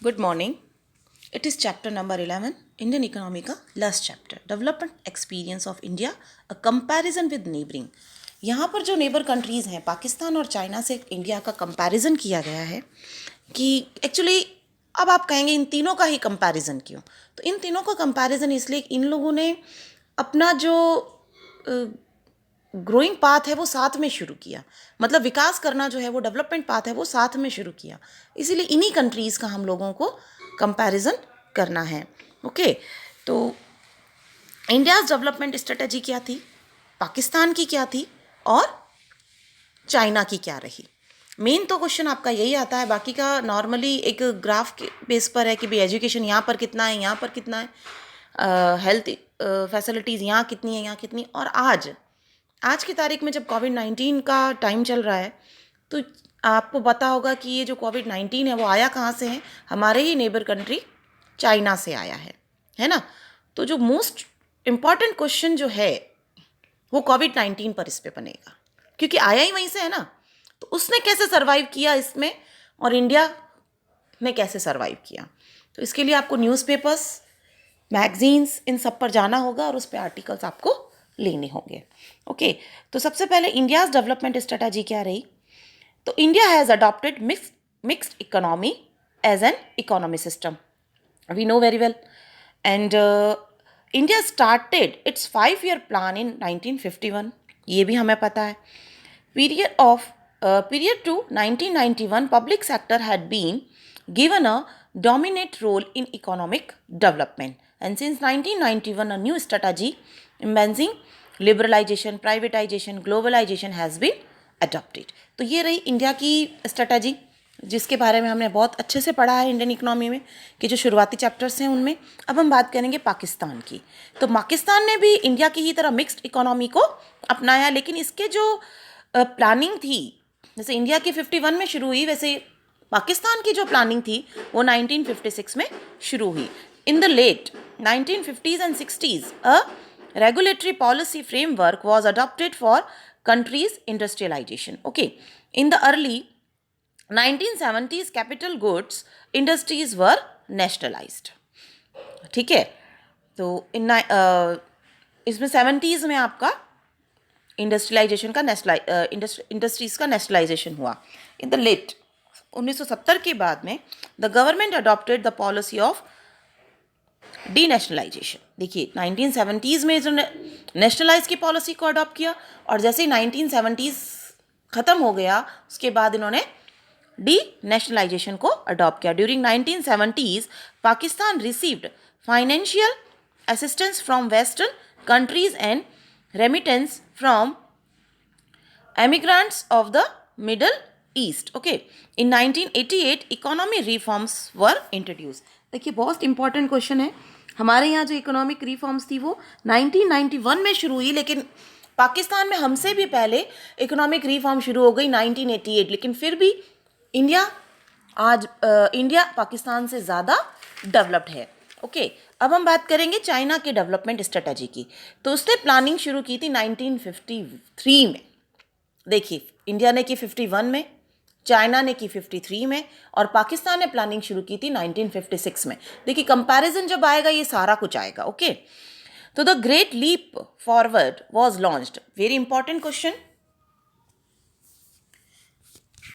Good morning. It is chapter number 11, Indian economy का last chapter, Development Experience of India, a comparison with neighboring. यहाँ पर जो neighbour countries हैं पाकिस्तान और China से इंडिया का कंपैरिजन किया गया है कि एक्चुअली अब आप कहेंगे इन तीनों का ही कंपैरिजन क्यों, तो इन तीनों का कंपैरिजन इसलिए इन लोगों ने अपना जो ग्रोइंग पाथ है वो साथ में शुरू किया, मतलब विकास करना जो है वो डेवलपमेंट पाथ है वो साथ में शुरू किया, इसीलिए इन्हीं कंट्रीज़ का हम लोगों को कंपैरिजन करना है. ओके, तो इंडियाज़ डेवलपमेंट स्ट्रेटजी क्या थी, पाकिस्तान की क्या थी और चाइना की क्या रही. मेन तो क्वेश्चन आपका यही आता है, बाकी का नॉर्मली एक ग्राफ के बेस पर है कि भाई एजुकेशन यहाँ पर कितना है, यहाँ पर कितना है, हेल्थ फैसिलिटीज़ यहाँ कितनी है, यहाँ कितनी. और आज की तारीख में जब कोविड-19 का टाइम चल रहा है तो आपको पता होगा कि ये जो कोविड-19 है वो आया कहाँ से है, हमारे ही नेबर कंट्री चाइना से आया है ना. तो जो मोस्ट इम्पॉर्टेंट क्वेश्चन जो है वो कोविड-19 पर इस पे बनेगा, क्योंकि आया ही वहीं से है ना. तो उसने कैसे सर्वाइव किया इसमें और इंडिया ने कैसे सर्वाइव किया, तो इसके लिए आपको न्यूज़पेपर्स, मैगजीन्स, इन सब पर जाना होगा और उस पर आर्टिकल्स आपको लेने होंगे. ओके, तो सबसे पहले इंडियाज़ डेवलपमेंट स्ट्रेटजी क्या रही. तो India has adopted mixed economy as an economy system, we know very well. And India started its 5-year plan in 1951, ये भी हमें पता है. Period to 1991, public sector had been given a dominant role in economic development. And since 1991, a new strategy embracing liberalization, privatization, globalization has been adopted. तो ये रही India की strategy, जिसके बारे में हमने बहुत अच्छे से पढ़ा है इंडियन इकोनॉमी में कि जो शुरुआती चैप्टर्स हैं उनमें. अब हम बात करेंगे पाकिस्तान की. तो पाकिस्तान ने भी इंडिया की ही तरह मिक्स्ड इकोनॉमी को अपनाया, लेकिन इसके जो प्लानिंग थी, जैसे इंडिया की 51 में शुरू हुई, वैसे पाकिस्तान की जो प्लानिंग थी वो 1956 में शुरू हुई. In the late 1950s and 60s, a regulatory policy framework was adopted for countries' industrialization. Okay, in the early 1970s, capital goods industries were nationalized. ठीक है, तो इसमें 70s में आपका इंडस्ट्रियलाइजेशन का इंडस्ट्रीज़ का नेशनलाइजेशन हुआ. इन द लेट 1970 के बाद में the government adopted the policy of D nationalisation. देखिए 1970s में जो नेशनलाइज की पॉलिसी को अडॉप्ट किया, और जैसे ही 1970s ख़त्म हो गया उसके बाद इन्होंने डी नेशनलाइजेशन को अडॉप्ट किया. During 1970s, Pakistan received financial assistance from western countries and remittance from emigrants of the Middle East. Okay, in 1988 economic reforms were introduced. देखिए बहुत इंपॉर्टेंट क्वेश्चन है. हमारे यहाँ जो इकोनॉमिक रिफॉर्म्स थी वो 1991 में शुरू हुई, लेकिन पाकिस्तान में हमसे भी पहले इकोनॉमिक रिफॉर्म शुरू हो गई 1988, लेकिन फिर भी इंडिया पाकिस्तान से ज़्यादा डेवलप्ड है. ओके, अब हम बात करेंगे चाइना के डेवलपमेंट स्ट्रेटजी की. तो उसने प्लानिंग शुरू की थी 1953 में. देखिए इंडिया ने की 51 में, चाइना ने की 53 में, और पाकिस्तान ने प्लानिंग शुरू की थी 1956 में. देखिए कंपैरिजन जब आएगा ये सारा कुछ आएगा. ओके, तो the great leap forward was launched. Very important question.